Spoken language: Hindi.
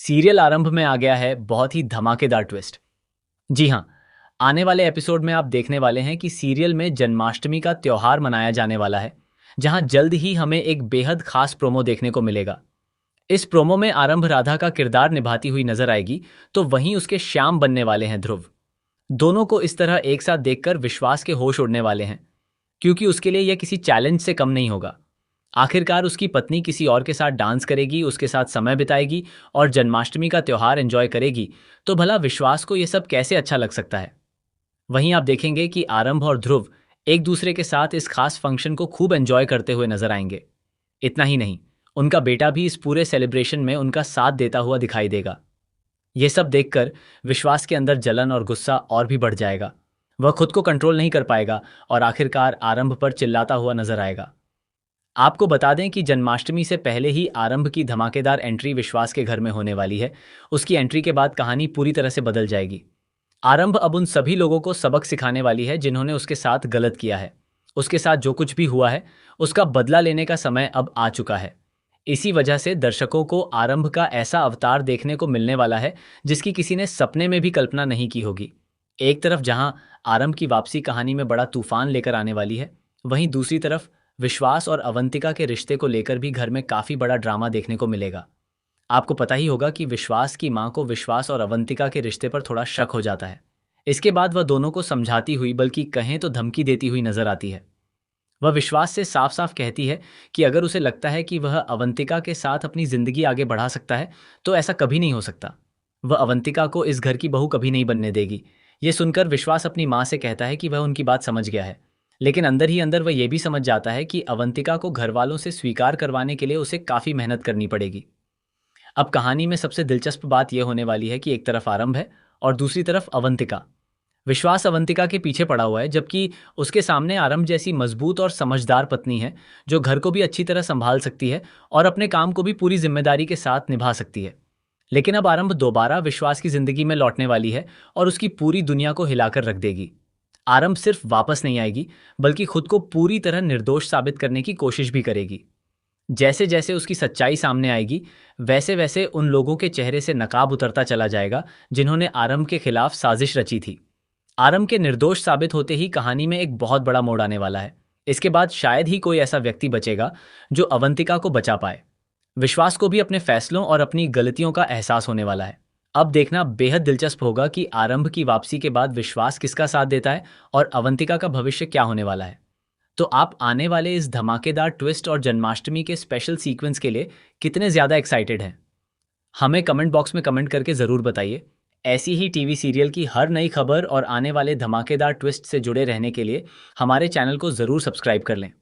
सीरियल आरंभ में आ गया है बहुत ही धमाकेदार ट्विस्ट। जी हाँ, आने वाले एपिसोड में आप देखने वाले हैं कि सीरियल में जन्माष्टमी का त्योहार मनाया जाने वाला है, जहां जल्द ही हमें एक बेहद खास प्रोमो देखने को मिलेगा। इस प्रोमो में आरंभ राधा का किरदार निभाती हुई नजर आएगी, तो वहीं उसके श्याम बनने वाले हैं ध्रुव। दोनों को इस तरह एक साथ देखकर विश्वास के होश उड़ने वाले हैं, क्योंकि उसके लिए यह किसी चैलेंज से कम नहीं होगा। आखिरकार उसकी पत्नी किसी और के साथ डांस करेगी, उसके साथ समय बिताएगी और जन्माष्टमी का त्योहार एंजॉय करेगी, तो भला विश्वास को यह सब कैसे अच्छा लग सकता है। वहीं आप देखेंगे कि आरंभ और ध्रुव एक दूसरे के साथ इस खास फंक्शन को खूब एंजॉय करते हुए नजर आएंगे। इतना ही नहीं, उनका बेटा भी इस पूरे सेलिब्रेशन में उनका साथ देता हुआ दिखाई देगा। यह सब देखकर विश्वास के अंदर जलन और गुस्सा और भी बढ़ जाएगा। वह खुद को कंट्रोल नहीं कर पाएगा और आखिरकार आरंभ पर चिल्लाता हुआ नजर आएगा। आपको बता दें कि जन्माष्टमी से पहले ही आरंभ की धमाकेदार एंट्री विश्वास के घर में होने वाली है। उसकी एंट्री के बाद कहानी पूरी तरह से बदल जाएगी। आरंभ अब उन सभी लोगों को सबक सिखाने वाली है जिन्होंने उसके साथ गलत किया है। उसके साथ जो कुछ भी हुआ है, उसका बदला लेने का समय अब आ चुका है। इसी वजह से दर्शकों को आरंभ का ऐसा अवतार देखने को मिलने वाला है जिसकी किसी ने सपने में भी कल्पना नहीं की होगी। एक तरफ जहां आरंभ की वापसी कहानी में बड़ा तूफान लेकर आने वाली है, वहीं दूसरी तरफ विश्वास और अवंतिका के रिश्ते को लेकर भी घर में काफी बड़ा ड्रामा देखने को मिलेगा। आपको पता ही होगा कि विश्वास की मां को विश्वास और अवंतिका के रिश्ते पर थोड़ा शक हो जाता है। इसके बाद वह दोनों को समझाती हुई, बल्कि कहें तो धमकी देती हुई नजर आती है। वह विश्वास से साफ साफ कहती है कि अगर उसे लगता है कि वह अवंतिका के साथ अपनी जिंदगी आगे बढ़ा सकता है, तो ऐसा कभी नहीं हो सकता। वह अवंतिका को इस घर की बहू कभी नहीं बनने देगी। ये सुनकर विश्वास अपनी मां से कहता है कि वह उनकी बात समझ गया है, लेकिन अंदर ही अंदर वह यह भी समझ जाता है कि अवंतिका को घर वालों से स्वीकार करवाने के लिए उसे काफी मेहनत करनी पड़ेगी। अब कहानी में सबसे दिलचस्प बात यह होने वाली है कि एक तरफ आरंभ है और दूसरी तरफ अवंतिका। विश्वास अवंतिका के पीछे पड़ा हुआ है, जबकि उसके सामने आरंभ जैसी मजबूत और समझदार पत्नी है, जो घर को भी अच्छी तरह संभाल सकती है और अपने काम को भी पूरी जिम्मेदारी के साथ निभा सकती है। लेकिन अब आरंभ दोबारा विश्वास की जिंदगी में लौटने वाली है और उसकी पूरी दुनिया को हिलाकर रख देगी। आरंभ सिर्फ वापस नहीं आएगी, बल्कि खुद को पूरी तरह निर्दोष साबित करने की कोशिश भी करेगी। जैसे जैसे उसकी सच्चाई सामने आएगी, वैसे वैसे उन लोगों के चेहरे से नकाब उतरता चला जाएगा जिन्होंने आरंभ के खिलाफ साजिश रची थी। आरंभ के निर्दोष साबित होते ही कहानी में एक बहुत बड़ा मोड़ आने वाला है। इसके बाद शायद ही कोई ऐसा व्यक्ति बचेगा जो अवंतिका को बचा पाए। विश्वास को भी अपने फैसलों और अपनी गलतियों का एहसास होने वाला है। अब देखना बेहद दिलचस्प होगा कि आरंभ की वापसी के बाद विश्वास किसका साथ देता है और अवंतिका का भविष्य क्या होने वाला है। तो आप आने वाले इस धमाकेदार ट्विस्ट और जन्माष्टमी के स्पेशल सीक्वेंस के लिए कितने ज्यादा एक्साइटेड हैं? हमें कमेंट बॉक्स में कमेंट करके जरूर बताइए। ऐसी ही टीवी सीरियल की हर नई खबर और आने वाले धमाकेदार ट्विस्ट से जुड़े रहने के लिए हमारे चैनल को जरूर सब्सक्राइब कर लें।